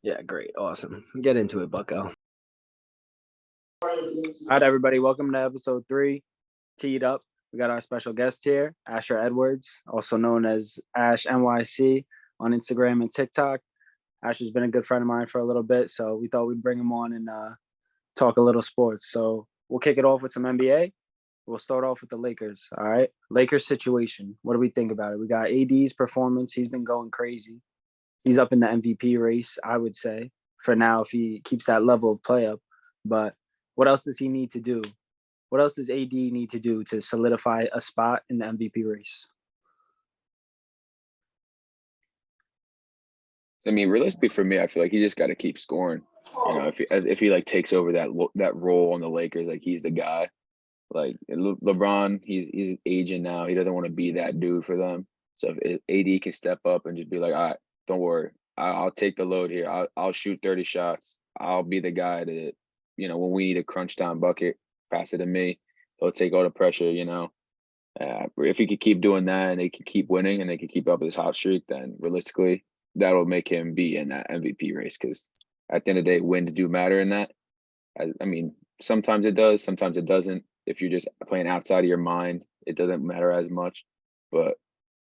Yeah, great. Awesome. Get into it, Bucko. All right, everybody. Welcome to episode 3, Teed Up. We got our special guest here, Asher Edwards, also known as ashnyc on Instagram and TikTok. Asher's been a good friend of mine for a little bit, so we thought we'd bring him on and talk a little sports. So we'll kick it off with some NBA. We'll start off with the Lakers. All right. Lakers situation. What do we think about it? We got AD's performance. He's been going crazy. He's up in the MVP race, I would say, for now, if he keeps that level of play up. But what else does he need to do? What else does AD need to do to solidify a spot in the MVP race? I mean, realistically for me, I feel like he just got to keep scoring. You know, if he like takes over that role on the Lakers, like he's the guy. Like LeBron, he's aging now. He doesn't want to be that dude for them. So if AD can step up and just be like, all right, don't worry, I'll take the load here. I'll shoot 30 shots. I'll be the guy that, you know, when we need a crunch time bucket, pass it to me. He'll take all the pressure. You know, if he could keep doing that and they can keep winning and they can keep up this hot streak, then realistically, that'll make him be in that MVP race. Because at the end of the day, wins do matter in that. I mean, sometimes it does, sometimes it doesn't. If you're just playing outside of your mind, it doesn't matter as much. But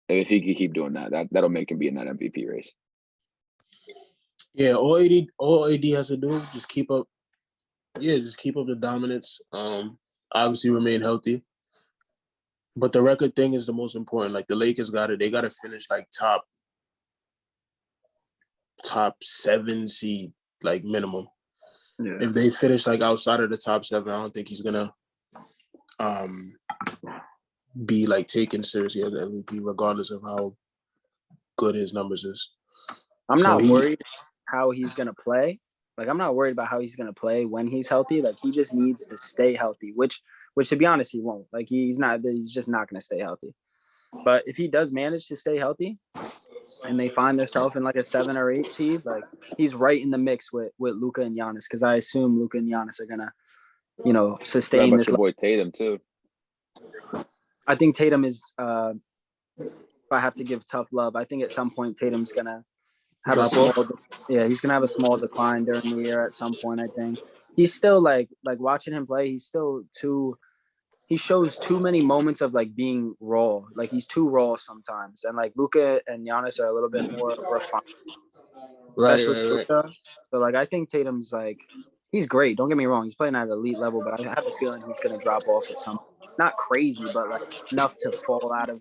if he can keep doing that'll make him be in that MVP race. Yeah, all AD has to do just keep up. Yeah, just keep up the dominance. Obviously remain healthy. But the record thing is the most important. Like the Lakers they gotta finish like top 7 seed, like minimum. Yeah. If they finish like outside of the top 7, I don't think he's gonna be like taken seriously as MVP, regardless of how good his numbers is. I'm not worried how he's gonna play. Like I'm not worried about how he's gonna play when he's healthy. Like he just needs to stay healthy, which to be honest, he won't. Like he's just not gonna stay healthy. But if he does manage to stay healthy and they find themselves in like a 7 or 8 seed, like he's right in the mix with Luka and Giannis, because I assume Luka and Giannis are gonna, you know, sustain this. Your boy Tatum too. I think Tatum is. If I have to give tough love, I think at some point Tatum's gonna have he's gonna have a small decline during the year at some point. I think he's still like watching him play. He's still he shows too many moments of like being raw. Like he's too raw sometimes, and like Luka and Giannis are a little bit more refined. Right. So like I think Tatum's like he's great. Don't get me wrong. He's playing at an elite level, but I have a feeling he's gonna drop off at some. Not crazy, but like enough to fall out of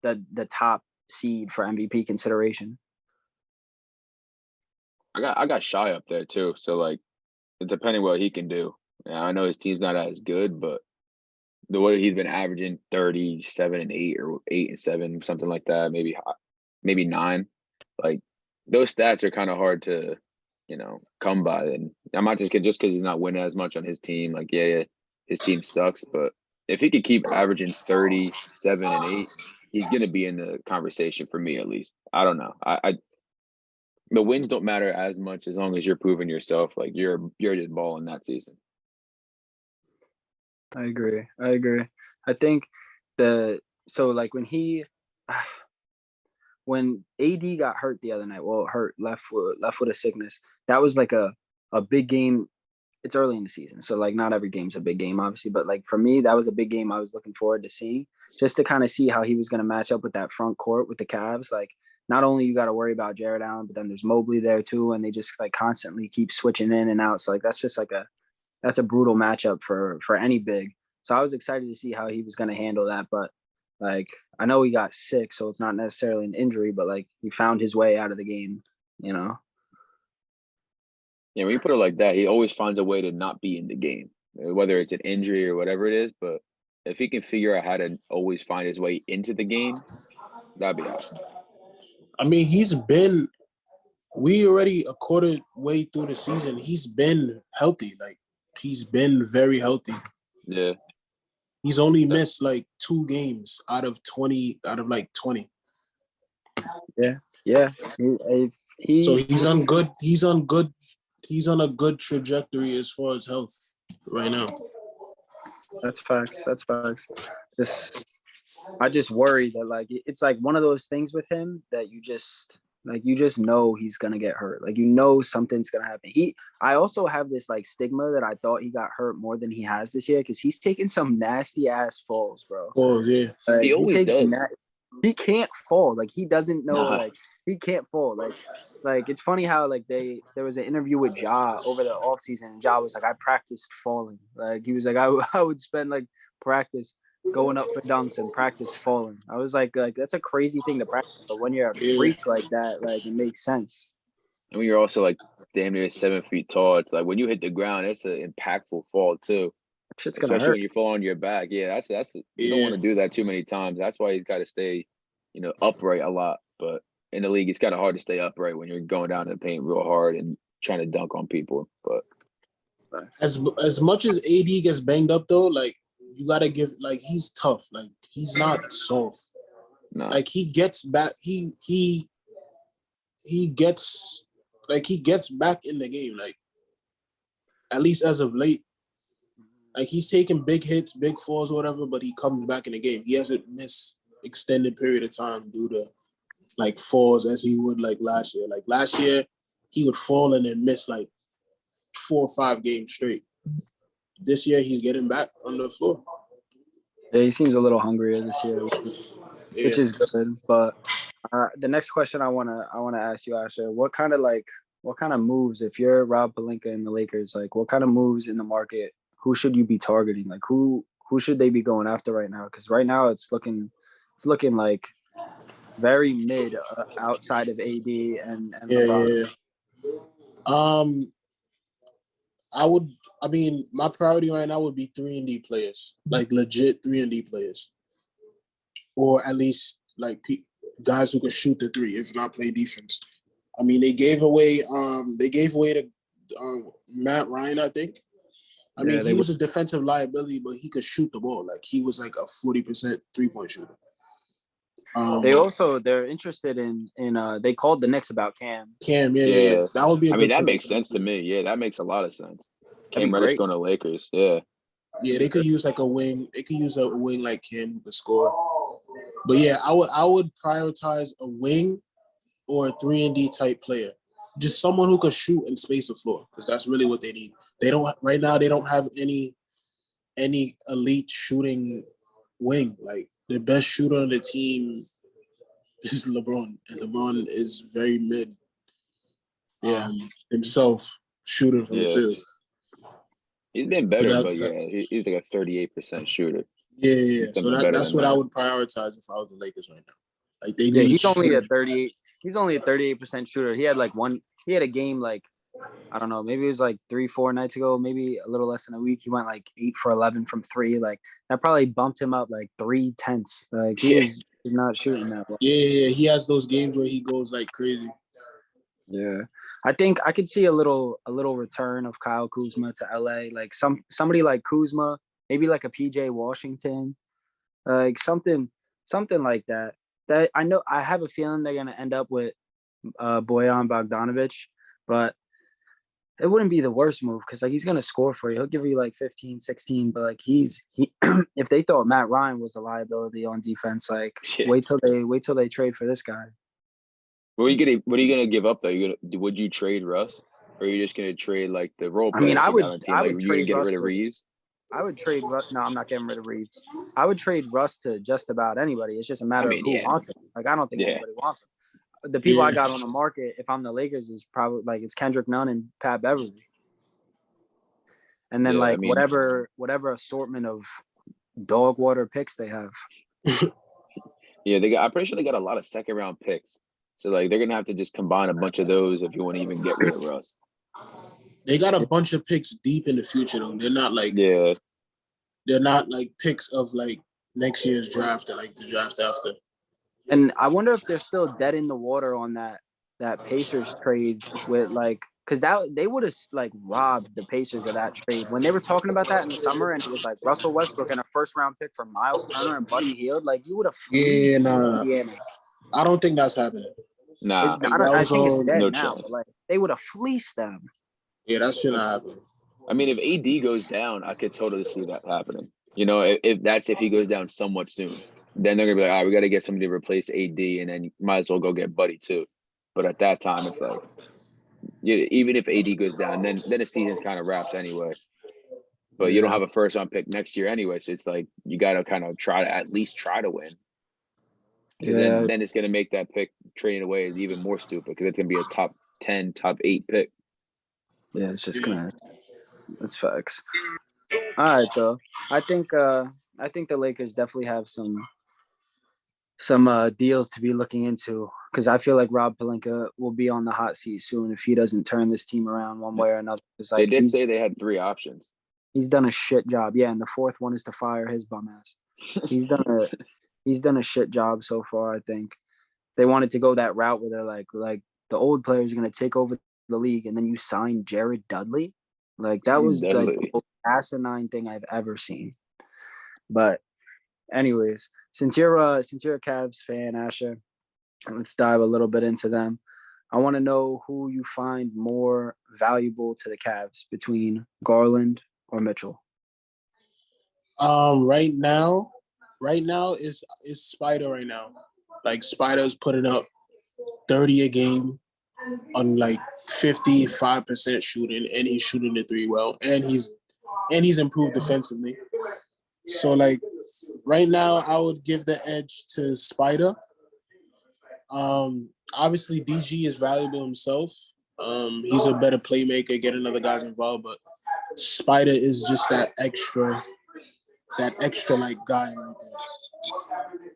the top seed for MVP consideration. I got Shy up there too. So like, depending what he can do. Yeah, I know his team's not as good, but the way he's been averaging 37 and 8 or 8 and 7, something like that, maybe 9. Like those stats are kind of hard to, you know, come by. And I'm not just because he's not winning as much on his team. Like yeah, his team sucks, but if he could keep averaging 37 and 8, he's gonna be in the conversation for me at least. I don't know. The wins don't matter as much as long as you're proving yourself. Like you're just balling that season. I agree. I think when AD got hurt the other night, left with a sickness, that was like a big game. It's early in the season, so like not every game's a big game, obviously, but like for me, that was a big game I was looking forward to seeing, just to kind of see how he was going to match up with that front court with the Cavs. Like not only you got to worry about Jared Allen, but then there's Mobley there too, and they just like constantly keep switching in and out. So like that's just like that's a brutal matchup for any big. So I was excited to see how he was going to handle that, but like I know he got sick, so it's not necessarily an injury, but like he found his way out of the game, you know. Yeah, when you put it like that, he always finds a way to not be in the game, whether it's an injury or whatever it is. But if he can figure out how to always find his way into the game, that'd be awesome. I mean, we already a quarter way through the season. He's been healthy. Like, he's been very healthy. Yeah. He's only missed like 2 games out of 20. Yeah. So he's on a good trajectory as far as health right now. That's facts. I just worry that like it's like one of those things with him that you just Like you just know he's gonna get hurt. Like something's gonna happen. I also have this like stigma that I thought he got hurt more than he has this year because he's taking some nasty ass falls, bro. Oh yeah. He always does. He can't fall. Like he doesn't know. Nah. Like he can't fall. Like it's funny how like there was an interview with Ja over the offseason, and Ja was like, I practiced falling. Like he was like, I would spend like practice going up for dunks and practice falling. I was like that's a crazy thing to practice, but when you're a freak like that, like it makes sense. And when you're also like damn near 7 feet tall, it's like when you hit the ground, it's an impactful fall too. Shit's gonna Especially hurt. when you fall on your back. Yeah, that's you don't want to do that too many times. That's why he's got to stay, upright a lot. But in the league, it's kind of hard to stay upright when you're going down to the paint real hard and trying to dunk on people. But as much as AD gets banged up though, like you gotta give, like he's tough. Like he's not soft. no. Like he gets back. He gets back in the game. Like at least as of late. Like he's taking big hits, big falls, or whatever, but he comes back in the game. He hasn't missed extended period of time due to like falls as he would like last year. Like last year, he would fall and then miss like 4 or 5 games straight. This year, he's getting back on the floor. Yeah, he seems a little hungrier this year, which is good. But the next question I wanna ask you, Asher, what kind of moves, if you're Rob Pelinka and the Lakers, like what kind of moves in the market? Who should you be targeting? Like who should they be going after right now? Because right now it's looking like very mid outside of AD and LeBron. My priority right now would be 3-and-D players, like legit 3-and-D players, or at least like guys who can shoot the three, if not play defense. I mean, they gave away to Matt Ryan, I think. I mean, he was a defensive liability, but he could shoot the ball. Like he was like a 40% 3-point shooter. They're interested in they called the Knicks about Cam. Yeah. That would be a good that makes sense to me. Yeah, that makes a lot of sense. Cam Reddish going to Lakers. Yeah. Yeah, they could use like a wing. They could use a wing like Cam who could score. But yeah, I would prioritize a wing or a 3-and-D type player. Just someone who could shoot and space the floor, because that's really what they need. They don't have any elite shooting wing. Like the best shooter on the team is LeBron, and LeBron is very mid. Himself shooting from the field. He's been better, but he's like a 38% shooter. Yeah. So that's what I would prioritize if I was the Lakers right now. Like they need. He's only a 38. He's only a 38% shooter. He had He had a game like, I don't know, maybe it was like 3-4 nights ago, maybe a little less than a week. He went like 8 for 11 from 3. Like that probably bumped him up like 3/10. Like he's not shooting that well. Yeah. He has those games where he goes like crazy. Yeah. I think I could see a little return of Kyle Kuzma to LA. Like somebody like Kuzma, maybe like a PJ Washington, like something like that. That I know, I have a feeling they're gonna end up with Bojan Bogdanovic, but it wouldn't be the worst move because like he's gonna score for you. He'll give you like 15, 16, but like he if they thought Matt Ryan was a liability on defense, like wait till they trade for this guy. What are you gonna give up though? Would you trade Russ, or are you just gonna trade like the role players? I would trade get rid of Reeves. I would trade Russ. No, I'm not getting rid of Reeves. I would trade Russ to just about anybody. It's just a matter of who wants him. Like I don't think anybody wants him. The people I got on the market, if I'm the Lakers, is probably like it's Kendrick Nunn and Pat Beverly, and then whatever assortment of dog water picks they have. I'm pretty sure they got a lot of second round picks. So like they're gonna have to just combine a bunch of those if you want to even get rid of Russ. They got a bunch of picks deep in the future though. They're not like they're not like picks of like next year's draft or like the draft after. And I wonder if they're still dead in the water on that Pacers trade with like, because they would have like robbed the Pacers of that trade when they were talking about that in the summer, and it was like Russell Westbrook and a first round pick for Miles Turner and Buddy Hield. Like you would have. I don't think that's happening. Nah, I think it's dead now. But like they would have fleeced them. Yeah, that should not happen. I mean, if AD goes down, I could totally see that happening. You know, if he goes down somewhat soon, then they're gonna be like, all right, we got to get somebody to replace AD, and then you might as well go get Buddy too. But at that time, it's like, even if AD goes down, then the season's kind of wraps anyway. But you don't have a first round pick next year anyway, so it's like you got to kind of at least try to win. Because then it's going to make that pick trading away is even more stupid because it's going to be a top 10, top 8 pick. Yeah, it's just gonna. That's facts. All right, though. I think the Lakers definitely have some deals to be looking into because I feel like Rob Pelinka will be on the hot seat soon if he doesn't turn this team around one way or another. Like, they did say they had 3 options. He's done a shit job. Yeah, and the fourth one is to fire his bum ass. He's done a shit job so far. I think they wanted to go that route where they're like the old players are gonna take over the league, and then you sign Jared Dudley. Like that was like the most asinine thing I've ever seen. But anyways, since you're a Cavs fan, Asher, let's dive a little bit into them. I want to know who you find more valuable to the Cavs between Garland or Mitchell. Right now is Spider right now. Like Spider's putting up 30 a game on like 55% shooting, and he's shooting the 3 well, and he's improved defensively. So like right now, I would give the edge to Spider. Obviously DG is valuable himself. He's a better playmaker, getting other guys involved, but Spider is just that extra like guy right there.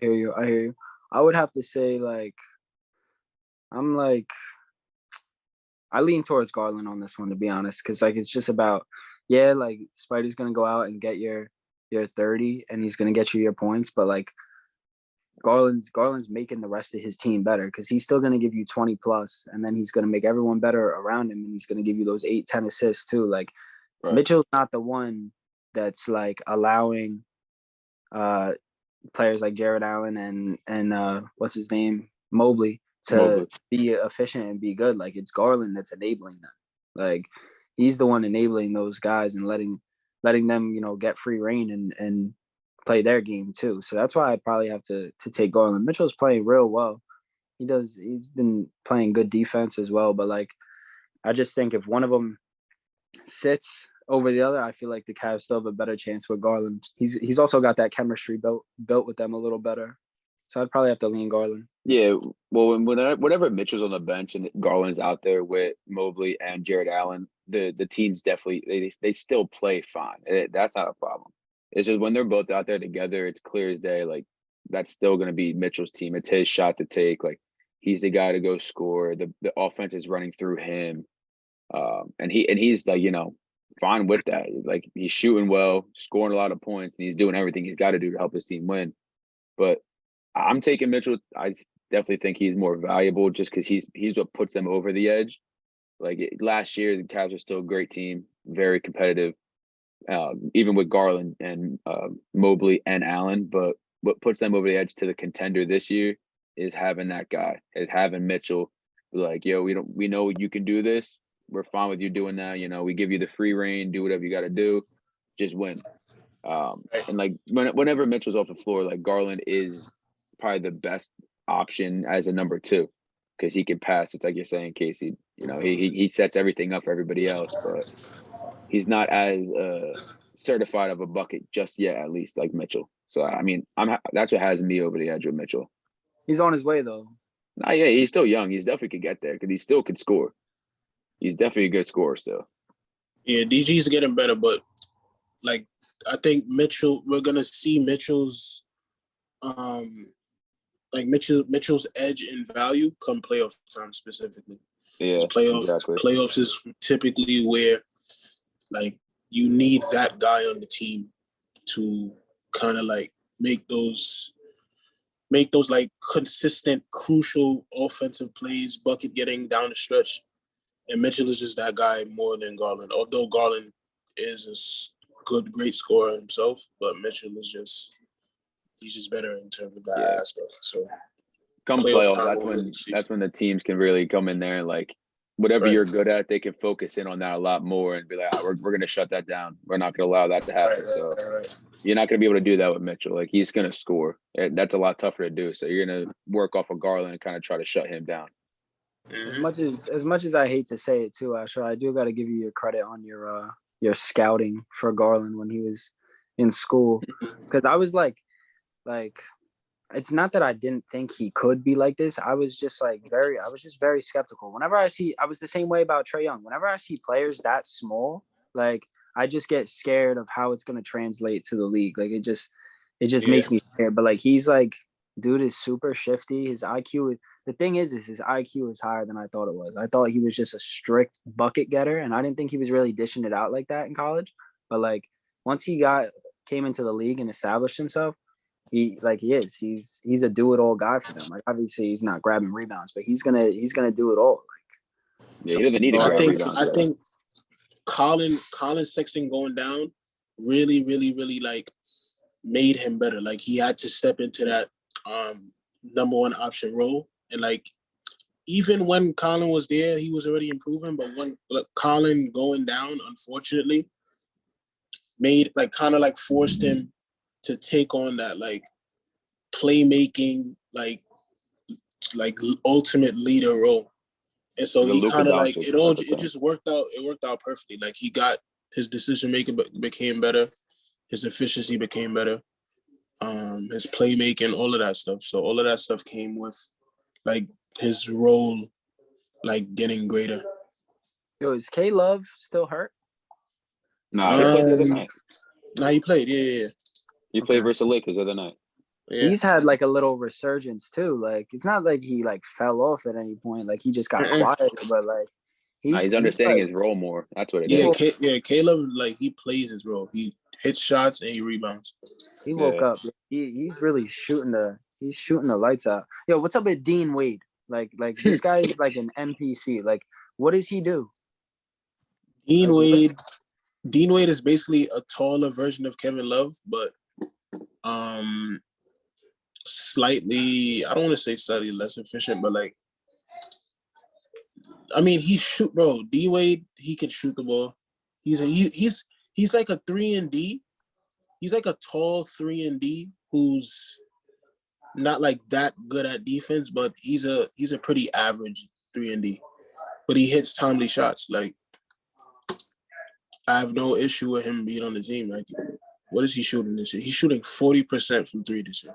I hear you. I would have to say I lean towards Garland on this one, to be honest, because like it's just about like Spider's gonna go out and get your 30 and he's gonna get you your points, but like Garland's making the rest of his team better because he's still gonna give you 20 plus, and then he's gonna make everyone better around him, and he's gonna give you those 8-10 assists too. Like Mitchell's not the one that's like allowing players like Jared Allen and what's his name, Mobley to be efficient and be good. Like it's Garland that's enabling them. Like he's the one enabling those guys and letting them, get free reign and play their game too. So that's why I'd probably have to take Garland. Mitchell's playing real well. He's been playing good defense as well. But like I just think if one of them sits over the other, I feel like the Cavs still have a better chance with Garland. He's also got that chemistry built with them a little better. So I'd probably have to lean Garland. Yeah, well, whenever Mitchell's on the bench and Garland's out there with Mobley and Jared Allen, the teams definitely they still play fine. That's not a problem. It's just when they're both out there together, it's clear as day. Like that's still going to be Mitchell's team. It's his shot to take. Like he's the guy to go score. The offense is running through him, and he's like fine with that. Like he's shooting well, scoring a lot of points, and he's doing everything he's got to do to help his team win. But I'm taking Mitchell. I definitely think he's more valuable just because he's what puts them over the edge. Like last year, the Cavs are still a great team, very competitive, even with Garland and Mobley and Allen. But what puts them over the edge to the contender this year is having that guy, is having Mitchell. Like, yo, we know you can do this. We're fine with you doing that. We give you the free reign, do whatever you got to do, just win. And like whenever Mitchell's off the floor, like Garland is probably the best option as a number 2 because he can pass. It's like you're saying, Casey. He sets everything up for everybody else, but he's not as certified of a bucket just yet, at least like Mitchell. So I mean, that's what has me over the edge with Mitchell. He's on his way though. Nah, yeah, he's still young. He's definitely could get there because he still could score. He's definitely a good scorer still. Yeah, DG's getting better, but like I think Mitchell, we're gonna see Mitchell's Mitchell's edge in value come playoff time specifically. Yeah, exactly. Playoffs is typically where like you need that guy on the team to kind of like make those like consistent, crucial offensive plays, bucket getting down the stretch. And Mitchell is just that guy more than Garland. Although Garland is a great scorer himself, but Mitchell is he's just better in terms of that aspect. So come playoffs, that's when the teams can really come in there and like whatever you're good at, they can focus in on that a lot more and be like, we're going to shut that down. We're not going to allow that to happen. You're not going to be able to do that with Mitchell. Like he's going to score. That's a lot tougher to do. So you're going to work off of Garland and kind of try to shut him down. As much as I hate to say it too, Asher, I do got to give you your credit on your scouting for Garland when he was in school, because I was like it's not that I didn't think he could be like this. I was just very skeptical. I was the same way about Trae Young. Whenever I see players that small, like I just get scared of how it's going to translate to the league. Like it just makes me scared. But like he's like, dude is super shifty. His IQ. The thing is his IQ is higher than I thought it was. I thought he was just a strict bucket getter, and I didn't think he was really dishing it out like that in college. But like once he came into the league and established himself, he is. He's a do it all guy for them. Like obviously he's not grabbing rebounds, but he's gonna do it all. Yeah, he doesn't need to grab rebounds. I think Colin Sexton going down really, really, really like made him better. Like he had to step into that number one option role. And like even when Colin was there, he was already improving. But when Colin going down, unfortunately, made like kind of like forced him to take on that like playmaking, like ultimate leader role. And so he kind of like it just worked out. It worked out perfectly. Like he got his decision making became better, his efficiency became better, his playmaking, all of that stuff. So all of that stuff came with like his role, like getting greater. Yo, is K Love still hurt? Nah, he played the other night. Nah, he played. Yeah. He played versus the Lakers the other night. Yeah. He's had like a little resurgence too. Like it's not like he like fell off at any point. Like he just got quiet, but like he's understanding his role more. That's what it is. Caleb, like he plays his role. He hits shots and he rebounds. He woke up. He's really shooting the lights out. Yo, what's up with Dean Wade? Like this guy is like an NPC. Like what does he do? Dean Wade is basically a taller version of Kevin Love, but slightly, I don't want to say slightly less efficient, but like, I mean, D Wade, he can shoot the ball. He's like a 3-and-D. He's like a tall 3-and-D who's not like that good at defense, but he's a pretty average 3-and-D. But he hits timely shots. Like, I have no issue with him being on the team. Like, what is he shooting this year? He's shooting 40% from three this year.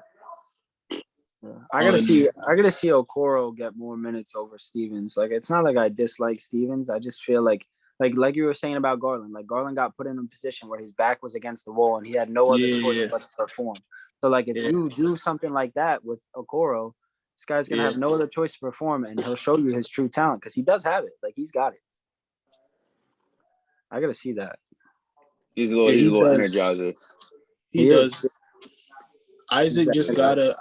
I gotta see Okoro get more minutes over Stevens. Like it's not like I dislike Stevens. I just feel like you were saying about Garland. Like Garland got put in a position where his back was against the wall and he had no other choice but to perform. So like if you do something like that with Okoro, this guy's gonna have no other choice to perform, and he'll show you his true talent because he does have it. Like he's got it. I gotta see that. He's a little energizer. He does. Isaac just gotta.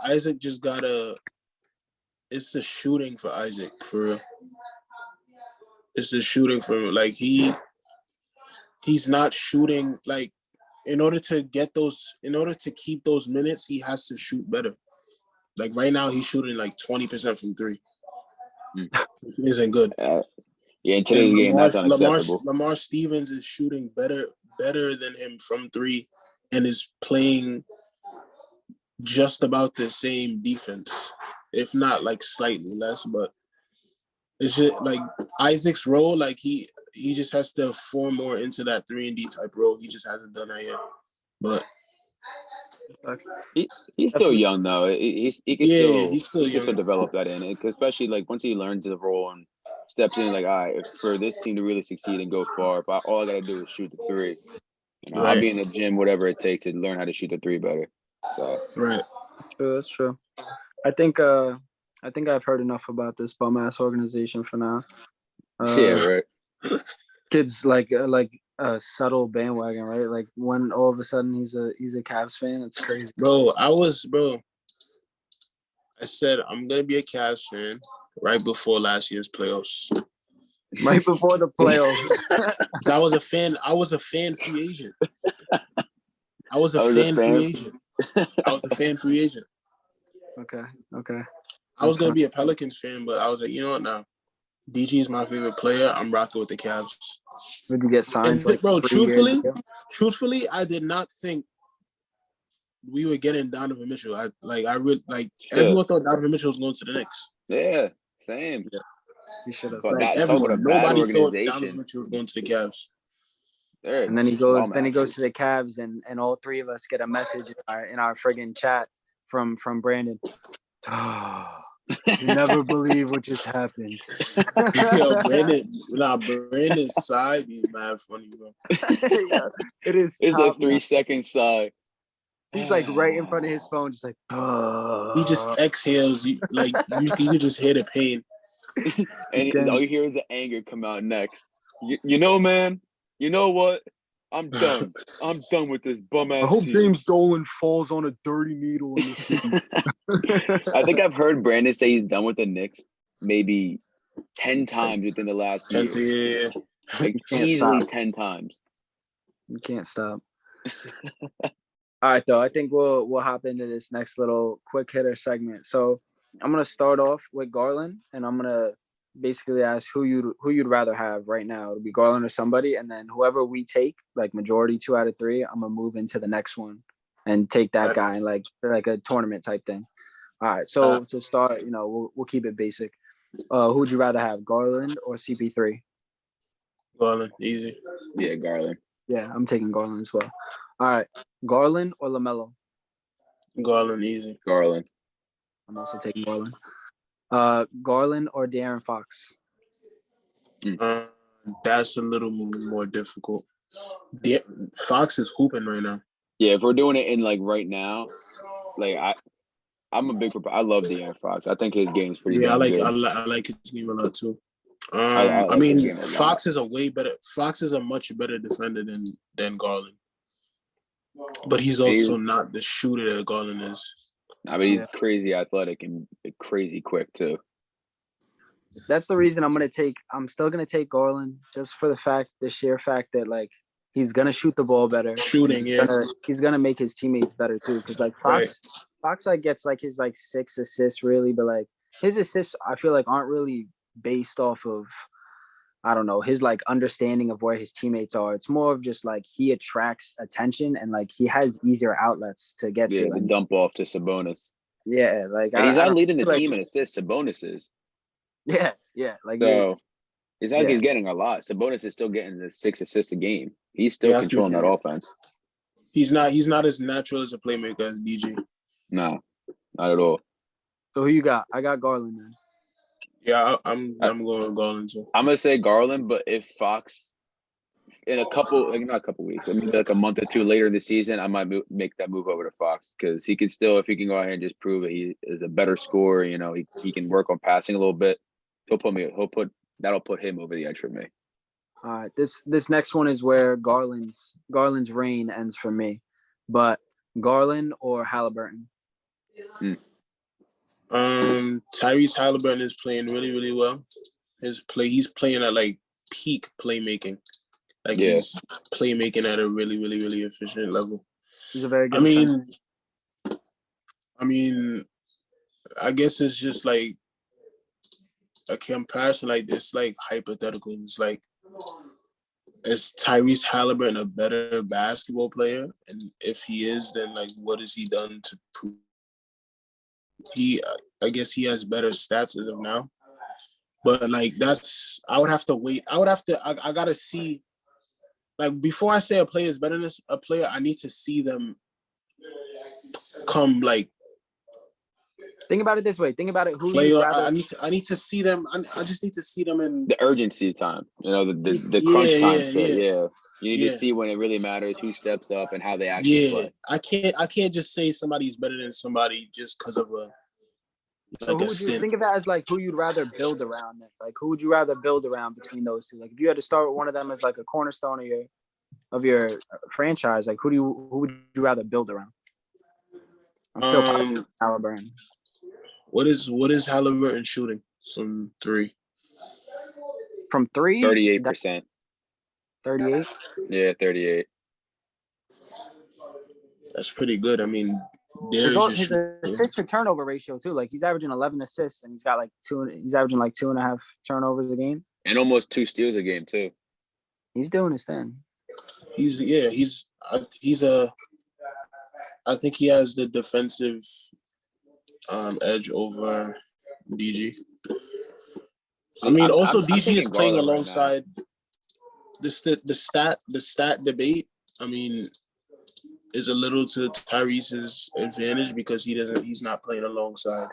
It's the shooting for Isaac, for real. It's the shooting for him. Like he's not shooting. Like in order to keep those minutes, he has to shoot better. Like right now, he's shooting like 20% from three. Which isn't good. In today's game, that's unacceptable. Lamar Stevens is shooting better than him from three, and is playing just about the same defense, if not like slightly less. But it's just like Isaac's role, like he just has to form more into that 3-and-D type role. He just hasn't done that yet. But he's still young though. He's still develop that in it, especially like once he learns the role and steps in. Like, all right, if for this team to really succeed and go far, all I gotta do is shoot the three. I'll be in the gym, whatever it takes to learn how to shoot the three better. So True, that's true. I think I've heard enough about this bum ass organization for now. Right. Kid's like a subtle bandwagon, right? Like when all of a sudden he's a Cavs fan, it's crazy. I said I'm gonna be a Cavs fan right before last year's playoffs. Right before the playoffs. I was a fan free agent. I was a fan free agent. Okay. I was going to be a Pelicans fan, but I was like, you know what now? DG is my favorite player. I'm rocking with the Cavs. Would you get signed? Truthfully, I did not think we were getting Donovan Mitchell. Everyone thought Donovan Mitchell was going to the Knicks. Yeah, same. Yeah. He should have. But Like that talk about a everyone, bad nobody thought organization. Donovan Mitchell was going to the Cavs. And then he goes to the Cavs, and all three of us get a message in our friggin' chat from Brandon. You never believe what just happened. Yo, Brandon's side be mad funny, bro. Yeah, it is. It's a top 3 notch. second sigh. He's like right in front of his phone, just like. He just exhales, like you can just hear the pain. And all you hear is the anger come out next. You know, man. You know what? I'm done. I'm done with this bum ass. I hope team. James Dolan falls on a dirty needle in the city. I think I've heard Brandon say he's done with the Knicks maybe 10 times within the last year. Like easily 10 times. You can't stop. All right, though. I think we'll hop into this next little quick hitter segment. So I'm gonna start off with Garland, and I'm gonna basically ask who you'd rather have right now. It'll be Garland or somebody, and then whoever we take, like majority 2 out of 3, I'm gonna move into the next one and take that guy like a tournament type thing. All right. So to start, we'll keep it basic. Who would you rather have, Garland or CP3? Garland, easy. Yeah, Garland. Yeah, I'm taking Garland as well. All right, Garland or LaMelo? Garland, easy. Garland. I'm also taking Garland. Garland or De'Aaron Fox? That's a little more difficult. Fox is hooping right now. Yeah, if we're doing it in like right now, like I'm a big I love De'Aaron Fox. I think his game's pretty good. I like his game a lot too. I mean, Fox is a much better defender than Garland. But he's also not the shooter that Garland is. I mean, he's crazy athletic and crazy quick too. That's the reason I'm still gonna take Garland, just for the sheer fact that like he's gonna shoot the ball better. Shooting, he's gonna make his teammates better too. Because like Fox like gets like his like 6 assists really, but like his assists I feel like aren't really based off of, I don't know, his like understanding of where his teammates are. It's more of just like he attracts attention and like he has easier outlets to get to. Yeah, the dump off to Sabonis. Yeah, like and he's not leading the like, team in assists. Sabonis is. Yeah. Like so, it's not like he's getting a lot. Sabonis is still getting the 6 assists a game. He's still controlling that offense. He's not as natural as a playmaker as DG. No, not at all. So who you got? I got Garland, man. Yeah, I'm going with Garland too. I'm gonna say Garland, but if Fox in not a couple weeks, maybe like a month or 2 later in the season, I might make that move over to Fox because he can still, if he can go ahead and just prove that he is a better scorer, he can work on passing a little bit. That'll put him over the edge for me. All right, this next one is where Garland's reign ends for me, but Garland or Halliburton? Tyrese Halliburton is playing really, really well. He's playing at like peak playmaking. Like he's playmaking at a really, really, really efficient level. He's a very good. I mean, I guess it's just like a comparison like this, like hypothetical. It's like, is Tyrese Halliburton a better basketball player? And if he is, then like, what has he done to prove? I guess he has better stats as of now. But like, I would have to wait. I gotta see. Like, before I say a player is better than a player, I need to see them come like. Think about it this way. Think about it. I need to see them. I just need to see them in the urgency time. The crunch time. Yeah. You need to see when it really matters, who steps up, and how they actually play. I can't just say somebody's better than somebody just because of a. So who would you think of that as like who you'd rather build around? Like who would you rather build around between those two? Like if you had to start with one of them as like a cornerstone of your franchise, like who would you rather build around? I'm still Halliburton. What is Halliburton shooting from 3? From 3? 38%. 38? Yeah, 38. That's pretty good. I mean, his assist to turnover ratio too. Like he's averaging 11 assists and he's averaging like 2.5 turnovers a game. And almost 2 steals a game too. He's doing his thing. I think he has the defensive edge over DG. I mean, also I'm DG is taking playing Garland right now. alongside the stat debate. I mean, is a little to Tyrese's advantage because he's not playing alongside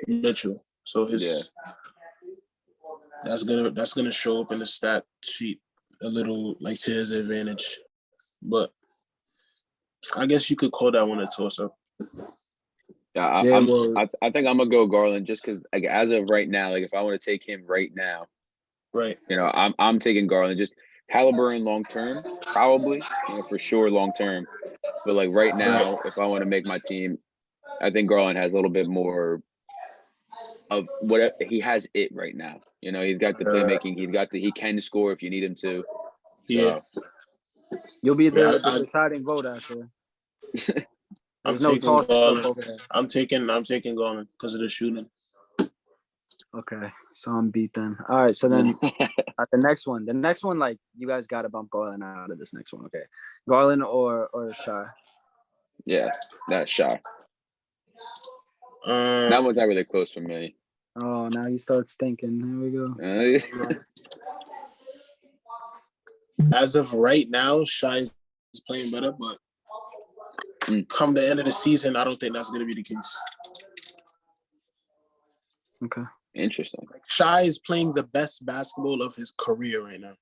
Mitchell. So that's gonna show up in the stat sheet a little like to his advantage. But I guess you could call that one a toss up. Yeah, I think I'm gonna go Garland just because, like, as of right now, like if I want to take him right now, Right. I'm taking Garland. Just Halliburton long term, probably, for sure long term. But like right now, if I want to make my team, I think Garland has a little bit more of what he has it right now. He's got the playmaking. He can score if you need him to. So. Yeah. You'll be the deciding vote, Asher. There's no toss up over there. I'm taking Garland because of the shooting. Okay, so I'm beat then. All right, so then the next one, like you guys got to bump Garland out of this next one. Okay, Garland or Shy. Yeah, that's Shy. That one's not really close for me. Oh, now you start stinking. Here we go. As of right now, Shy is playing better, but come the end of the season, I don't think that's going to be the case. Okay. Interesting. Shy is playing the best basketball of his career right now.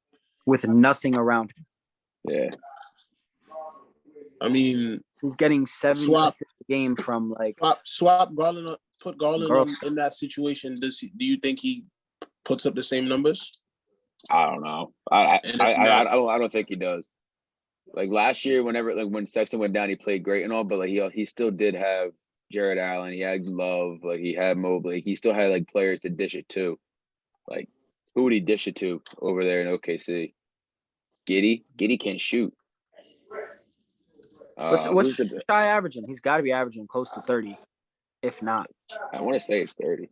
With nothing around him. Yeah. I mean, he's getting 7 assists a game from like swap Garland, put Garland in that situation. Do you think he puts up the same numbers? I don't know. I don't think he does. Like last year, when Sexton went down, he played great and all, but like he still did have Jared Allen, he had Love, like he had Mobley, he still had like players to dish it to. Like who would he dish it to over there in OKC? Giddey can't shoot. What's Shy averaging? He's got to be averaging close to 30, if not. I want to say it's 30,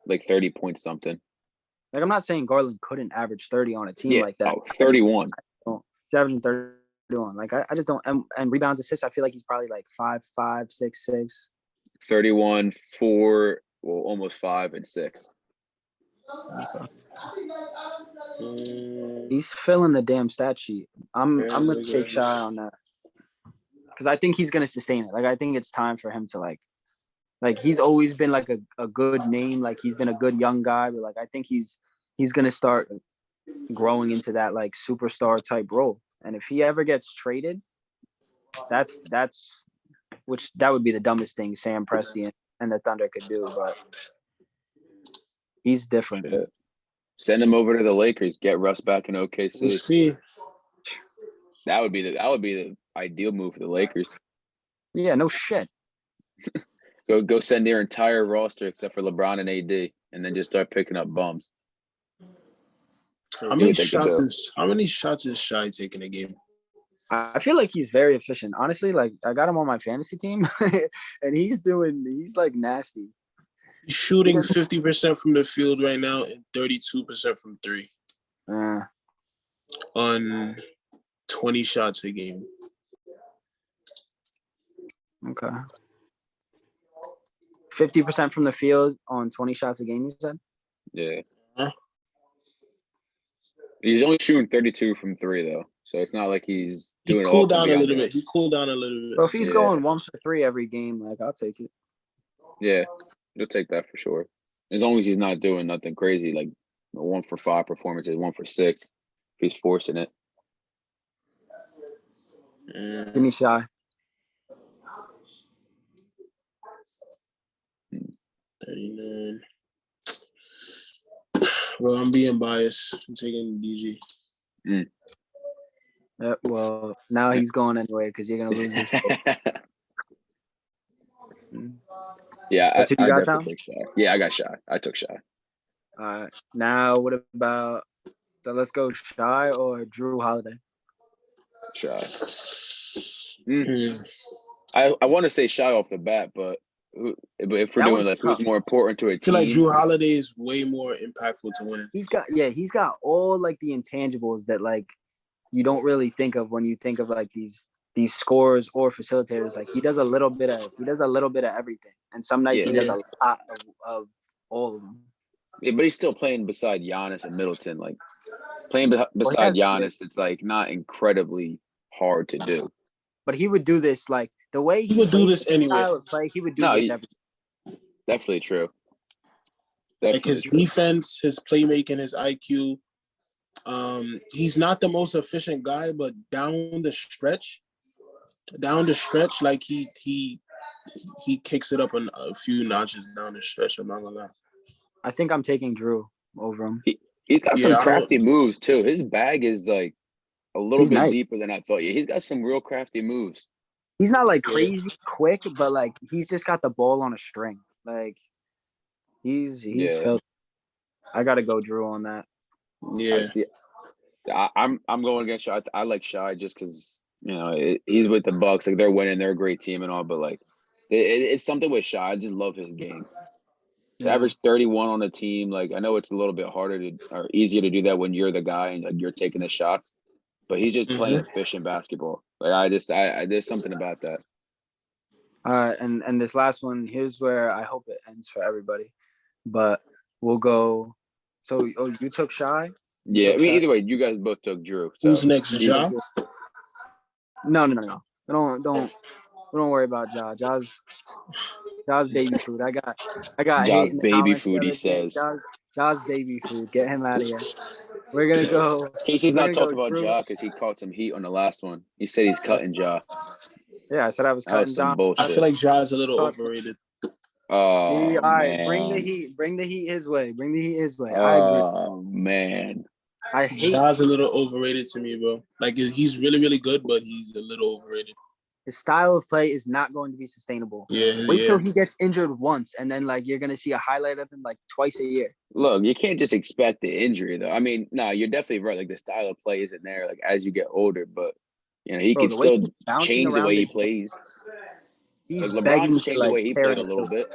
like 30 point something. Like I'm not saying Garland couldn't average 30 on a team like that. 31. He's averaging 31. Like I just don't. And rebounds, assists, I feel like he's probably like 5'5", 6'6". 31, 4, well, almost 5 and 6. Okay. He's filling the damn stat sheet. I'm gonna take Shy on that because I think he's gonna sustain it. Like I think it's time for him to like he's always been like a good name. Like he's been a good young guy, but like I think he's gonna start growing into that like superstar type role. And if he ever gets traded, that would be the dumbest thing Sam Presti and the Thunder could do. But he's different. Shit. Send him over to the Lakers. Get Russ back in OKC. We'll see. That would be the ideal move for the Lakers. Yeah, no shit. Go send their entire roster except for LeBron and AD, and then just start picking up bums. How many shots is Shy taking a game? I feel like he's very efficient. Honestly, like I got him on my fantasy team, and he's like nasty. He's shooting 50% from the field right now and 32% from three. On 20 shots a game. Okay. 50% from the field on 20 shots a game, you said? Yeah. Huh? He's only shooting 32 from 3 though. So it's not like he's doing He cooled down a little bit. So if he's going 1 for 3 every game, like I'll take it. Yeah, you'll take that for sure. As long as he's not doing nothing crazy like 1 for 5 performances, 1 for 6. If he's forcing it. Give me Shy. 39. Well, I'm being biased. I'm taking DG. Well, now he's going anyway because you're gonna lose his vote. Yeah, That's who you got, Tom? Yeah, I got Shy. I took Shy. All right. Now, what about? So let's go Shy or Drew Holiday. Shy. I want to say Shy off the bat, but if we're doing like who's more important to a team, I feel like Drew Holiday is way more impactful to winning. He's got all like the intangibles that like you don't really think of when you think of like these scorers or facilitators. Like he does a little bit of everything, and some nights he does a lot all of them. Yeah, but he's still playing beside Giannis and Middleton. Like playing beside Giannis, it's like not incredibly hard to do. But he would do this like the way He would do this anyway. Style of play, he would do No, this every. definitely true. Like his defense, his playmaking, his IQ. He's not the most efficient guy, but down the stretch, like he kicks it up a few notches down the stretch. I'm not gonna lie. I think I'm taking Drew over him. He's got some crafty moves too. His bag is like a little bit deeper than I thought. Yeah, he's got some real crafty moves. He's not like crazy quick, but like he's just got the ball on a string. Like he's filthy. I gotta go Drew on that. Yeah. I'm going against Shy. I like Shy just because he's with the Bucks. Like they're winning, they're a great team and all, but like it's something with Shy. I just love his game. To average 31 on a team, like I know it's a little bit harder or easier to do that when you're the guy and like you're taking the shots, but he's just playing efficient basketball. Like I there's something about that. And this last one, here's where I hope it ends for everybody, but we'll go. So you took Shy? Yeah, I mean either way, you guys both took Drew. So. Who's next, Ja? No. Don't worry about Ja. Ja's baby food. I got Ja's baby food, he says. Ja's baby food. Get him out of here. We're gonna go. Casey's not talking about Ja because he caught some heat on the last one. He said he's cutting Ja. Yeah, I said I was cutting Ja. I feel like Ja is a little overrated. Oh, all right, man. bring the heat. Bring the heat his way. I agree. Oh, man. I hate Ja's a little overrated to me, bro. Like he's really, really good, but he's a little overrated. his style of play is not going to be sustainable. Wait till he gets injured once, and then like you're gonna see a highlight of him like twice a year. Look, you can't just expect the injury though. I mean, no, you're definitely right. Like the style of play isn't there like as you get older, but he can still change the way he plays. Like LeBron's changed the way he played a little bit.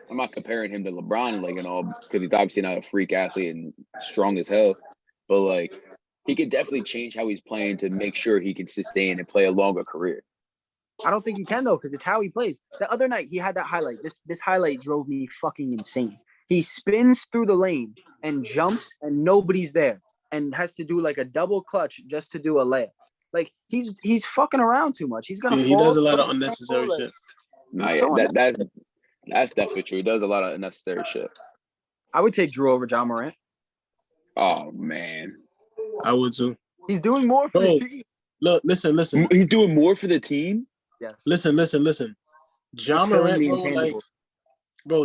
I'm not comparing him to LeBron like and all because he's obviously not a freak athlete and strong as hell. But like he could definitely change how he's playing to make sure he can sustain and play a longer career. I don't think he can though, because it's how he plays. The other night he had that highlight. This highlight drove me fucking insane. He spins through the lane and jumps and nobody's there and has to do like a double clutch just to do a layup. Like he's fucking around too much. He's gonna. He does a lot of unnecessary shit. Nah, yeah, that's definitely true. He does a lot of unnecessary shit. I would take Drew over John Morant. Oh man, I would too. He's doing more for the team. Look, listen. He's doing more for the team. Yes. Listen. John Morant,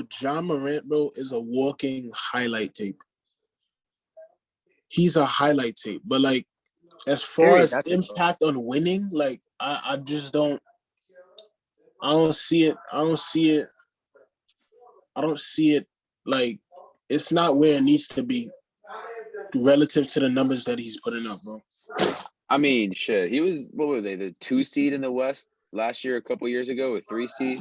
John Morant, is a walking highlight tape. He's a highlight tape, but like, as far as impact on winning, like, I just don't. I don't see it. Like, it's not where it needs to be relative to the numbers that he's putting up, bro. I mean, shit. He was, what were they, the 2 seed in the West last year, a couple years ago, or 3 seed?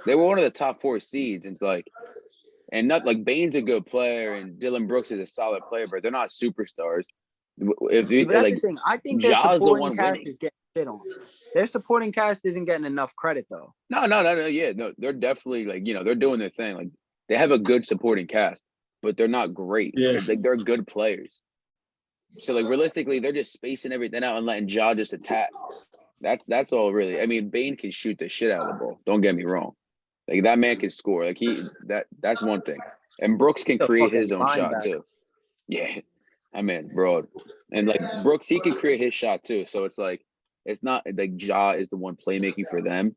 They were one of the top 4 seeds. And it's like, and not like Bane's a good player and Dylan Brooks is a solid player, but they're not superstars. That's the thing. I think their supporting cast is getting shit on. Their supporting cast isn't getting enough credit though. No. Yeah, no, they're definitely like, they're doing their thing. Like they have a good supporting cast, but they're not great. Yeah. Like they're good players. So like realistically, they're just spacing everything out and letting Ja just attack. That's all really. I mean, Bane can shoot the shit out of the ball. Don't get me wrong. Like that man can score. Like that's one thing. And Brooks can create his own shot too. Yeah. I mean, bro. And like Brooks, he can create his shot too. So it's like it's not like Ja is the one playmaking for them.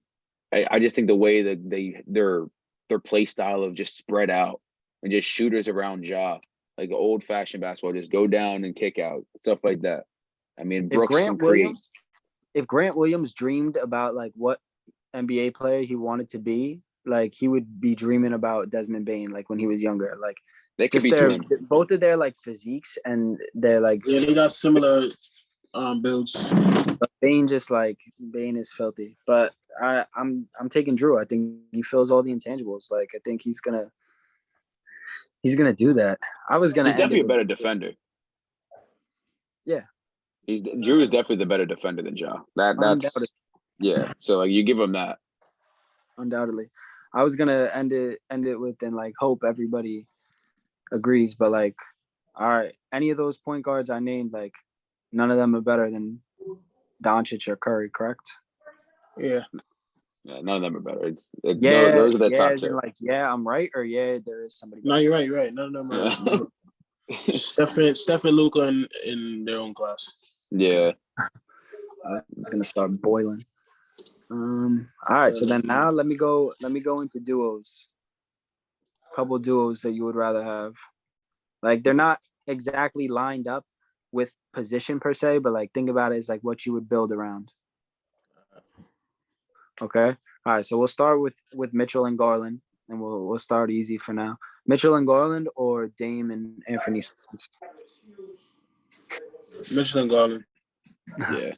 I just think the way that their play style of just spread out and just shooters around Ja, like old fashioned basketball, just go down and kick out, stuff like that. I mean, Brooks can create. If Grant Williams dreamed about like what NBA player he wanted to be, like he would be dreaming about Desmond Bane, like when he was younger. Like they could be both of their like physiques and they're like they got similar builds. But Bane is filthy. But I'm taking Drew. I think he fills all the intangibles. Like I think he's gonna do that. He's definitely a better defender. Yeah. Drew is definitely the better defender than Ja. That's yeah. So like you give him that. Undoubtedly. I was gonna end it with and like hope everybody agrees, but like, all right, any of those point guards I named, like, none of them are better than Doncic or Curry, correct? Yeah. Yeah, none of them are better. Yeah, those are the top as in two. like, yeah, I'm right, or yeah, there is somebody No, better. you're right. You're right. None of them are. Yeah. Steph and Luka in their own class. Yeah. It's gonna start boiling. All right, so then now let me go into duos. Couple duos that you would rather have. Like they're not exactly lined up with position per se, but like think about it as like what you would build around. Okay. All right, so we'll start with Mitchell and Garland, and we'll start easy for now. Mitchell and Garland or Dame and Anthony Simons? Mitchell and Garland. Yeah.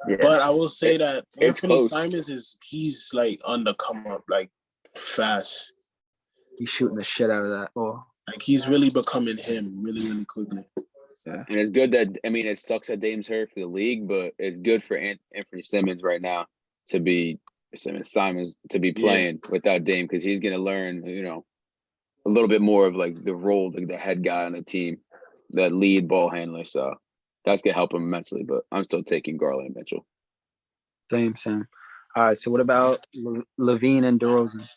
Yeah. But I will say that it's Anthony close. Simons he's like on the come up, like fast. He's shooting the shit out of that ball. Like he's really becoming him really, really quickly. Yeah. And it's good that it sucks that Dame's hurt for the league, but it's good for Anthony Simmons right now to be Simons to be playing without Dame because he's gonna learn, a little bit more of like the role, like the head guy on the team, that lead ball handler. So that's gonna help him immensely. But I'm still taking Garland and Mitchell. Same. All right, so what about Levine and DeRozan?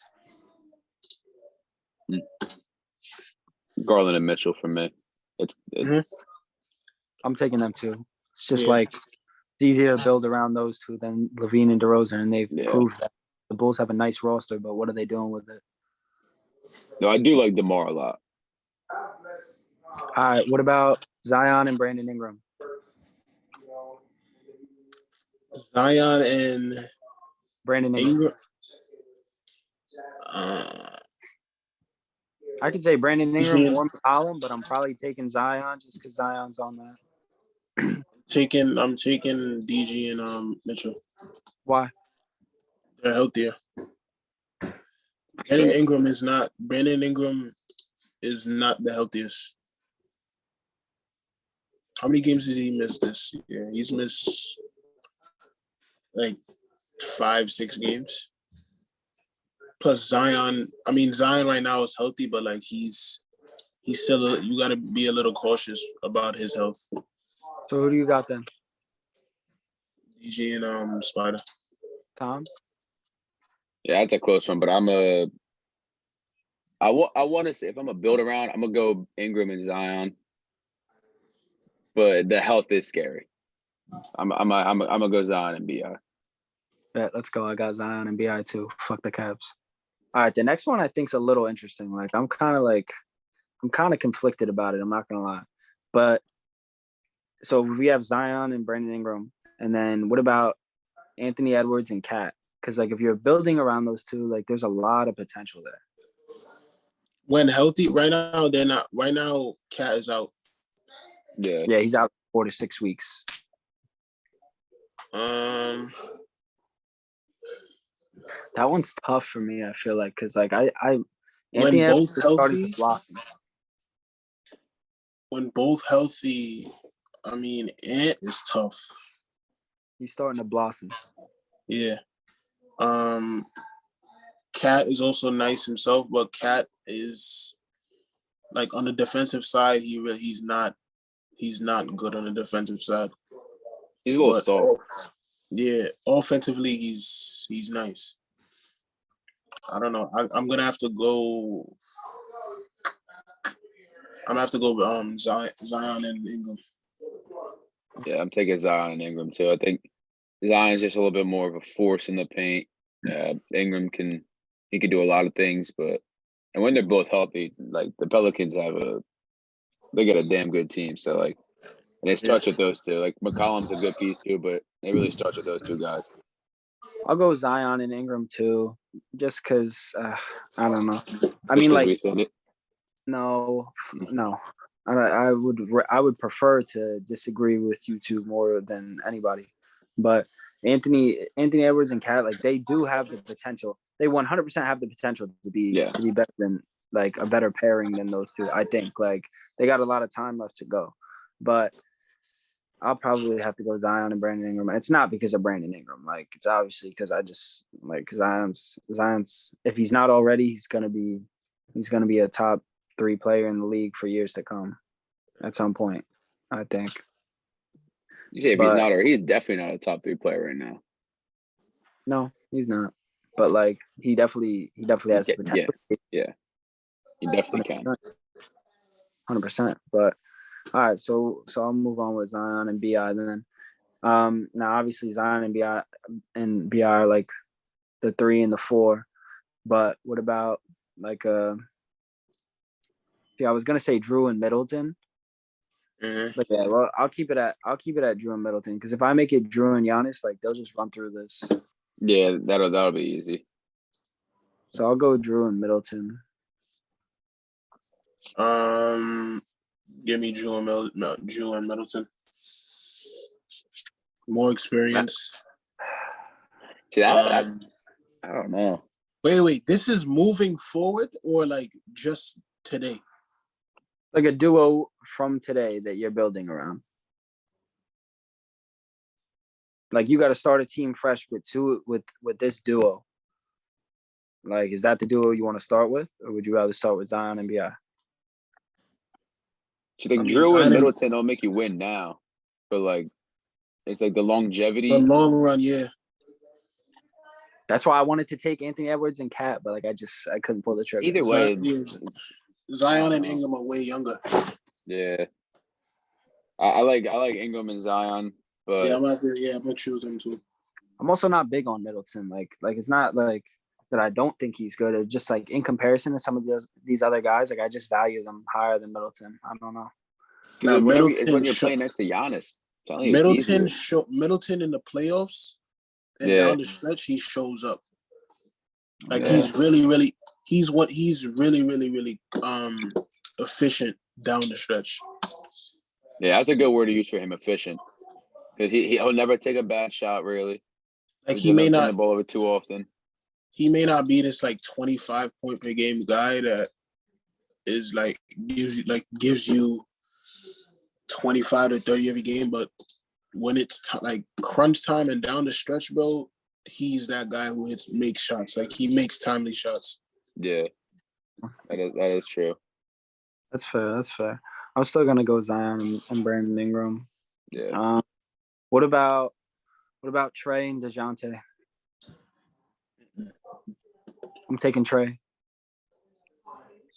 Garland and Mitchell for me. It's I'm taking them too. It's just like it's easier to build around those two than Levine and DeRozan, and they've proved that the Bulls have a nice roster, but what are they doing with it? No, I do like DeMar a lot. All right, what about Zion and Brandon Ingram? Zion and Brandon Ingram. I could say Brandon Ingram or McCollum, but I'm probably taking Zion just because Zion's on that. I'm taking DG and Mitchell. Why? They're healthier. Brandon Ingram is not the healthiest. How many games has he missed this year? He's missed like 5-6 games. Plus Zion right now is healthy, but like he's still you gotta be a little cautious about his health. So who do you got then? DG and Spider. Tom? Yeah, that's a close one, but I want to say if I'm a build around, I'm gonna go Ingram and Zion, but the health is scary. I'm gonna go Zion and Bi. Yeah, let's go. I got Zion and Bi too. Fuck the Cavs. All right, the next one I think's a little interesting. Like I'm kind of conflicted about it. I'm not gonna lie, but so we have Zion and Brandon Ingram, and then what about Anthony Edwards and Cat? Because like if you're building around those two, like there's a lot of potential there. When healthy, right now they're not. Right now, Cat is out. Yeah, he's out 4 to 6 weeks. That one's tough for me. I feel like because like I when both healthy, I mean, Ant is tough. He's starting to blossom. Yeah. Cat is also nice himself, but Cat is like on the defensive side. He's not good on the defensive side. He's a little soft. Yeah, offensively he's nice. I don't know. I'm gonna have to go. Zion and Ingram. Yeah, I'm taking Zion and Ingram too. I think Zion's just a little bit more of a force in the paint. Ingram can do a lot of things, and when they're both healthy, like the Pelicans they got a damn good team. So like, and it starts with those two. Like McCollum's a good piece too, but it really starts with those two guys. I'll go Zion and Ingram too, just because I don't know. I Just mean, like, we said it. No. I would prefer to disagree with you two more than anybody, but Anthony Edwards and Cat, like they do have the potential. They 100% have the potential to be better than like a better pairing than those two. I think like they got a lot of time left to go, but I'll probably have to go Zion and Brandon Ingram. It's not because of Brandon Ingram. Like, it's obviously because I just like Zion's. If he's not already, he's gonna be a top 3 player in the league for years to come. At some point, I think. You say if he's not, or he's definitely not a top 3 player right now. No, he's not. But like, he definitely has the potential. Yeah. He definitely can. 100%. But all right, so I'll move on with Zion and BI then. Now obviously Zion and BI are like the 3 and the 4. But what about like I was gonna say Drew and Middleton. But yeah, well, I'll keep it at Drew and Middleton, because if I make it Drew and Giannis, like they'll just run through this. Yeah, that'll be easy. So I'll go Drew and Middleton. Give me Drew and Middleton. More experience. See, I don't know. Wait. This is moving forward or like just today? Like a duo from today that you're building around. Like, you got to start a team fresh with this duo. Like, is that the duo you want to start with, or would you rather start with Zion and BI? So like Drew and Middleton don't make you win now, but like it's like the longevity. The long run, yeah. That's why I wanted to take Anthony Edwards and Cat, but like I couldn't pull the trigger. Either way, Zion and Ingram are way younger. Yeah, I like Ingram and Zion, but I'm gonna choose them too. I'm also not big on Middleton. Like it's not like that I don't think he's good. It's just like in comparison to some of these other guys, like I just value them higher than Middleton. I don't know. Now, it's when you're playing next to Giannis. Middleton in the playoffs and down the stretch, he shows up. Like he's really efficient down the stretch. Yeah, that's a good word to use for him, efficient. Because he'll never take a bad shot, really. Like he may not turn the ball over too often. He may not be this like 25 point per game guy that is like gives you 25 to 30 every game, but when it's like crunch time and down the stretch, bro, he's that guy who makes shots. Like he makes timely shots. Yeah, that is true. That's fair. I'm still gonna go Zion and Brandon Ingram. Yeah. What about Trey and DeJounte? I'm taking Trey.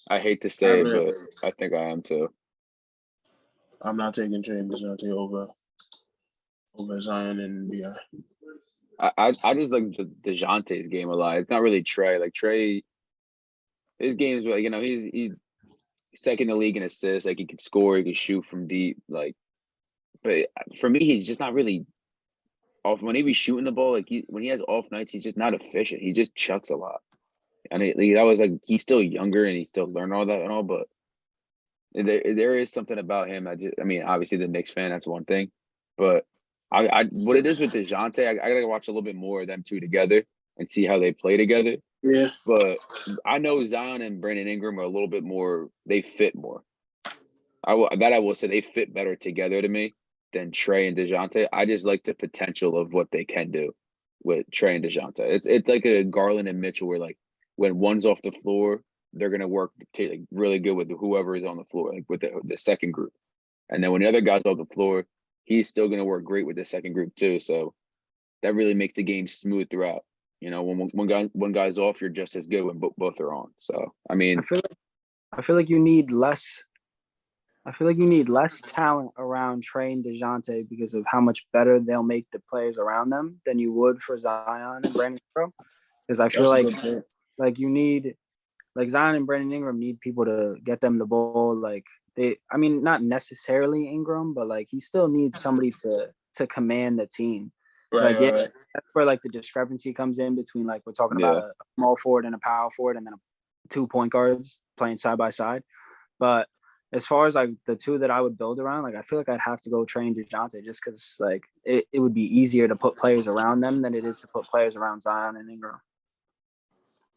I hate to say it, but I think I am too. I'm not taking Trey and DeJounte over Zion and I just like DeJounte's game a lot. It's not really Trey. Like Trey, his games, he's second in the league in assists. Like he can score, he can shoot from deep. Like, but for me, he's just not really off. When he be shooting the ball, like when he has off nights, he's just not efficient. He just chucks a lot. And that was like he's still younger and he's still learning all that and all, but there is something about him. I mean, obviously the Knicks fan, that's one thing, but I what it is with DeJounte, I gotta watch a little bit more of them two together and see how they play together. Yeah. But I know Zion and Brandon Ingram are a little bit more. They fit more. I will say they fit better together to me than Trey and DeJounte. I just like the potential of what they can do with Trey and DeJounte. It's like a Garland and Mitchell where like when one's off the floor, they're gonna work really good with whoever is on the floor, like with the second group. And then when the other guy's off the floor, he's still gonna work great with the second group too. So that really makes the game smooth throughout. When one guy's off, you're just as good when both are on. So I mean, I feel like you need less. I feel like you need less talent around Trey and DeJounte because of how much better they'll make the players around them than you would for Zion and Brandon Ingram. Because I feel like you need, like Zion and Brandon Ingram need people to get them the ball. Like not necessarily Ingram, but like he still needs somebody to command the team. Right. That's where like the discrepancy comes in between like we're talking about a small forward and a power forward and then 2 point guards playing side by side. But as far as like the two that I would build around, like I feel like I'd have to go train DeJounte just because like it would be easier to put players around them than it is to put players around Zion and Ingram.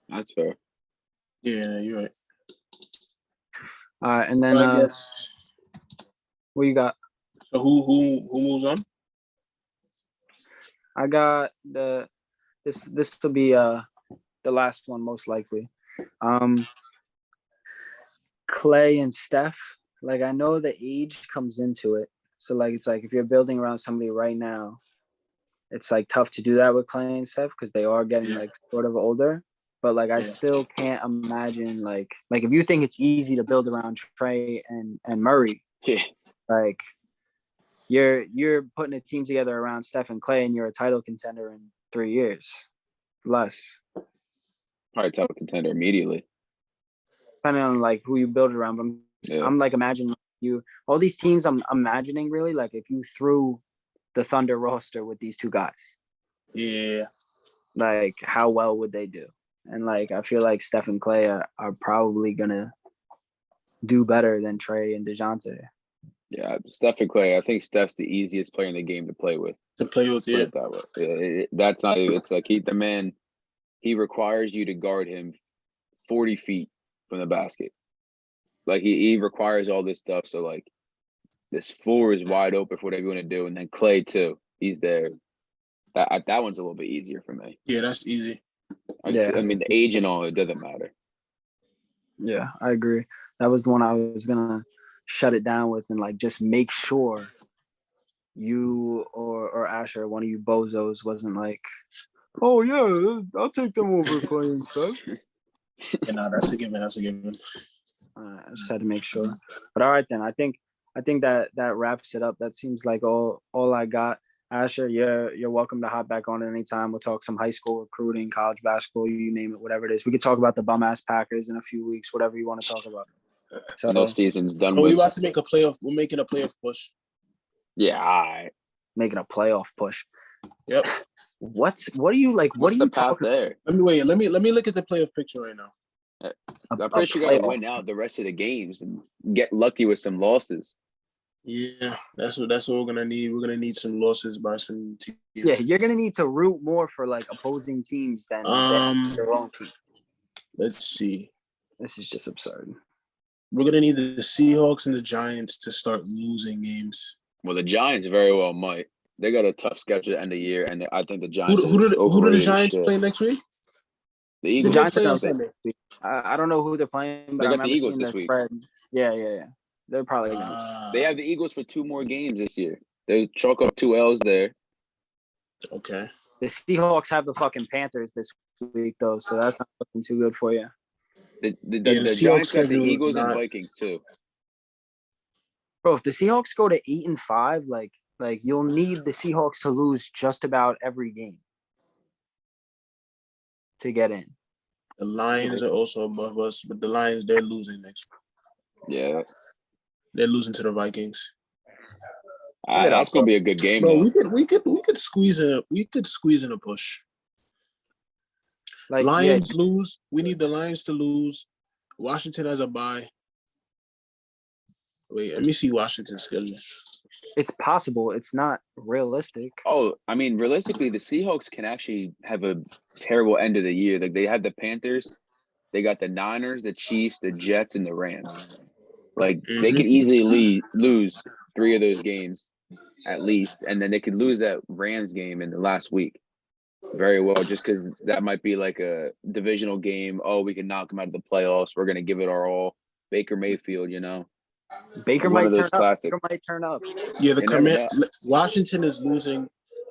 That's fair. Yeah, you're right. All right, and then I guess what you got? So who moves on? I got this will be the last one most likely. Clay and Steph. Like I know the age comes into it. So like it's like if you're building around somebody right now, it's like tough to do that with Clay and Steph because they are getting like sort of older. But like I still can't imagine like if you think it's easy to build around Trey and Murray, Yeah. like you're putting a team together around Steph and Clay and you're a title contender in 3 years. Less. Probably title contender immediately. Depending on like who you build it around. But I'm like imagining all these teams I'm imagining really like if you threw the Thunder roster with these two guys. Yeah. Like how well would they do? And like I feel like Steph and Clay are probably gonna do better than Trey and DeJounte. Yeah, Steph and Clay. I think Steph's the easiest player in the game to play with. To play with, Put yeah. it that way. That's not. It's like he requires you to guard him 40 feet from the basket. Like he requires all this stuff. So like this floor is wide open for whatever you want to do. And then Clay too. He's there. That one's a little bit easier for me. Yeah, that's easy. I mean, the age and all, it doesn't matter. Yeah, I agree. That was the one I was gonna shut it down with and like just make sure you or Asher, one of you bozos, wasn't like, oh yeah, I'll take them over Clay and Steph. Yeah, no, that's a given. That's a given. I just had to make sure. But all right then, I think that wraps it up. That seems like all I got. Asher, you're welcome to hop back on at any time. We'll talk some high school recruiting, college basketball, you name it, whatever it is. We could talk about the bum ass Packers in a few weeks, whatever you want to talk about. So No season's done. We're about to make a playoff. We're making a playoff push. Yeah, all right. Making a playoff push. Yep. What are you like? What What's are you the path talking? there? Let me look at the playoff picture right now. I'm pretty sure you got to win out the rest of the games and get lucky with some losses. Yeah, that's what we're gonna need. We're gonna need some losses by some teams. Yeah, you're gonna need to root more for like opposing teams than your own team. Let's see. This is just absurd. We're gonna need the Seahawks and the Giants to start losing games. Well, the Giants very well might. They got a tough schedule at the end of the year, and I think the Giants. Who do the Giants play next week? The Eagles. The Giants play are on Sunday. I don't know who they're playing, but They I got the remember Eagles seeing this their week. spread. Yeah. They're probably gonna. They have the Eagles for 2 more games this year. They chalk up 2 L's there. Okay. The Seahawks have the fucking Panthers this week though, so that's not looking too good for you. The Seahawks Giants got the schedule is Eagles and not- Vikings too. Bro, if the Seahawks go to 8-5, like you'll need the Seahawks to lose just about every game to get in. The Lions are also above us, but the Lions, they're losing next week. Yeah. They're losing to the Vikings. That's gonna be a good game. Bro, though. we could squeeze in a push. Like Lions lose. We need the Lions to lose. Washington has a bye. Wait, let me see Washington's schedule. it's possible. It's not realistic. Oh, I mean, realistically, the Seahawks can actually have a terrible end of the year. Like they have the Panthers, they got the Niners, the Chiefs, the Jets, and the Rams. Like they could easily lose 3 of those games at least, and then they could lose that Rams game in the last week very well, just because that might be like a divisional game. Oh, we can knock them out of the playoffs. We're gonna give it our all. Baker Mayfield, Baker one might of those turn up. classics. Baker might turn up. Yeah, You never know. Washington is losing.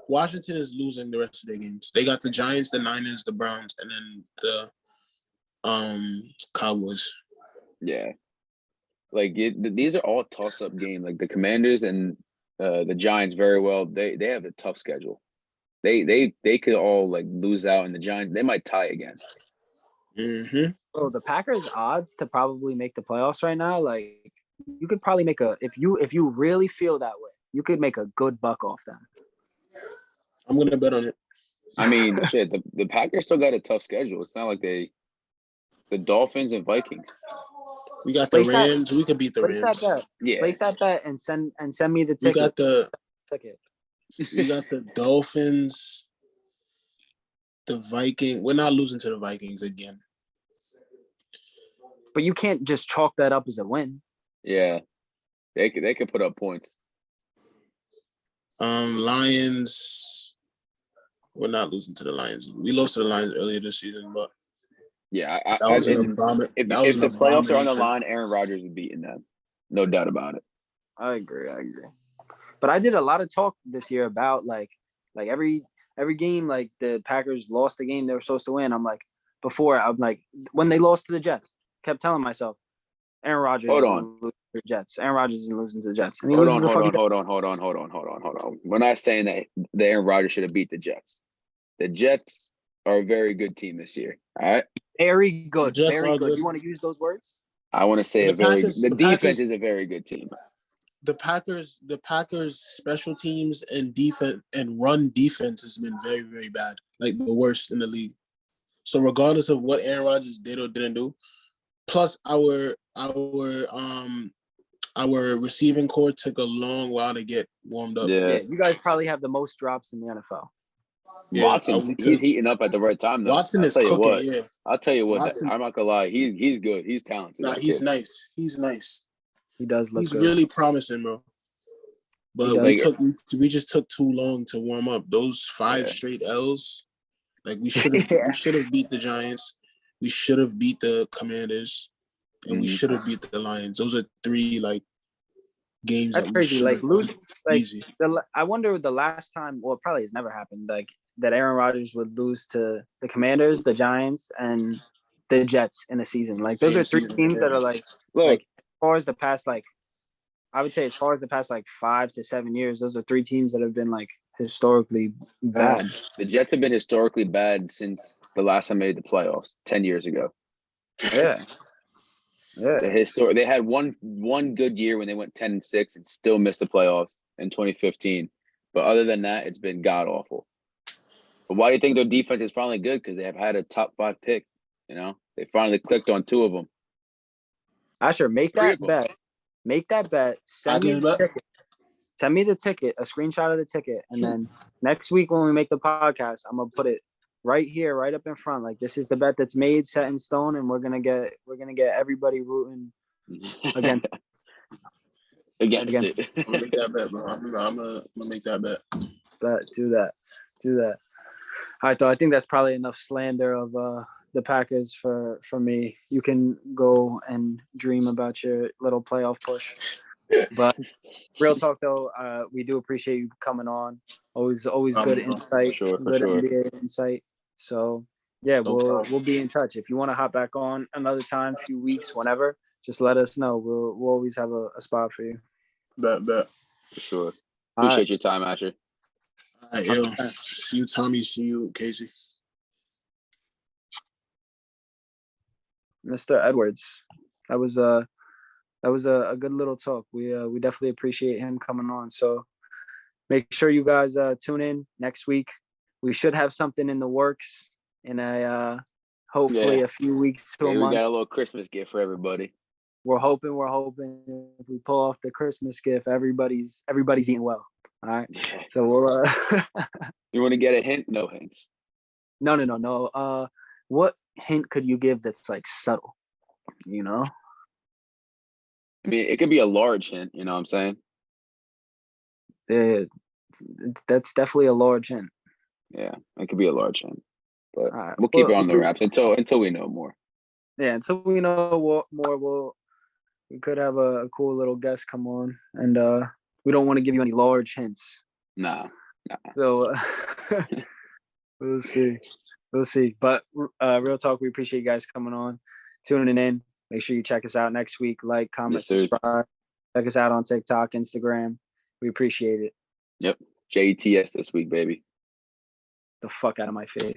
Washington is losing the rest of their games. They got the Giants, the Niners, the Browns, and then the Cowboys. Yeah, like these are all toss-up games. Like the Commanders and the Giants, very well. They have a tough schedule. They could all like lose out, and the Giants they might tie again. Mm-hmm. So the Packers' odds to probably make the playoffs right now, like you could probably make if you really feel that way, you could make a good buck off them. I'm gonna bet on it. I mean, shit. The Packers still got a tough schedule. It's not like the Dolphins and Vikings. We got the Rams. We could beat the Place Rams. that bet. Yeah. Place that bet and send me the We ticket. got the ticket. we got the Dolphins, the Vikings. We're not losing to the Vikings again. But you can't just chalk that up as a win. Yeah, they could put up points. Lions. We're not losing to the Lions. We lost to the Lions earlier this season, but Yeah, that was an if that was the an playoffs are on the abomination. line, Aaron Rodgers is beating them. No doubt about it. I agree. But I did a lot of talk this year about like every game, like the Packers lost the game they were supposed to win. I'm like, when they lost to the Jets, kept telling myself, Aaron Rodgers Hold isn't on. losing to the Jets. Aaron Rodgers isn't losing to the Jets. And he Hold loses on, the hold fucking on, hold on, hold on, hold on, hold on. We're not saying that the Aaron Rodgers should have beat the Jets. The Jets are a very good team this year. All right. Very good. The Jets Very are good. good. You want to use those words? I want to say the defense Packers- is a very good team. The Packers special teams and defense and run defense has been very, very bad. Like the worst in the league. So regardless of what Aaron Rodgers did or didn't do, plus our receiving core took a long while to get warmed up. Yeah. Yeah, you guys probably have the most drops in the NFL. Yeah, Watson, he's heating up at the right time though. Watson is I'll tell you cooking. what. Yeah, I'll tell you what. Watson- I'm not gonna lie. He's good. He's talented. nah, that he's kid. nice. He's nice. He does look He's good. really promising, bro. But He we just took too long to warm up. Those 5 straight L's, like we should have Yeah. we should have beat the Giants, we should have beat the Commanders, and we should have beat the Lions. Those are 3 like games That's that crazy. we Like should lose, like easy. I wonder the last time. Well, it probably has never happened. Like that Aaron Rodgers would lose to the Commanders, the Giants, and the Jets in a season. Like those Same are 3 season, teams yeah. that are like Look, as far as the past I would say as far as the past 5 to 7 years, those are 3 teams that have been like historically bad. the Jets have been historically bad since the last time they made the playoffs 10 years ago. Yeah. Yeah. They had one good year when they went 10-6 and still missed the playoffs in 2015. But other than that, it's been god awful. But why do you think their defense is finally good? Because they have had a top 5 pick. You know, they finally clicked on 2 of them. Asher, make 3 that of them. bet. Make that bet. Send me the ticket. Send me the ticket, a screenshot of the ticket, and then next week when we make the podcast, I'm gonna put it right here, right up in front. Like this is the bet that's made, set in stone, and we're gonna get everybody rooting against against it. I'm gonna make that bet, bro. I'm gonna make that bet. But do that. All right, though. I think that's probably enough slander of the Packers for me. You can go and dream about your little playoff push. But real talk, though, we do appreciate you coming on. Always good insight, for good sure. NBA insight. So yeah, we'll be in touch. If you want to hop back on another time, few weeks, whenever, just let us know. We'll always have a spot for you. Bet. For sure. All right. Appreciate your time, Asher. All right, yo. See you, Tommy. See you, Casey. Mr. Edwards, that was a good little talk. We definitely appreciate him coming on. So make sure you guys tune in next week. We should have something in the works in a hopefully a few weeks to a month. We got a little Christmas gift for everybody. We're hoping if we pull off the Christmas gift, everybody's eating well. All right. So we'll You want to get a hint? No hints. No. What hint could you give that's like subtle? You know? I mean, it could be a large hint, you know what I'm saying? That's definitely a large hint. Yeah, it could be a large hint. But Right. we'll keep it on the wraps until we know more. Yeah, until we know more, we could have a cool little guest come on, and we don't want to give you any large hints. Nah. So we'll see. But real talk, we appreciate you guys coming on, tuning in. Make sure you check us out next week. Like, comment, subscribe. Check us out on TikTok, Instagram. We appreciate it. Yep. JETS this week, baby. The fuck out of my face.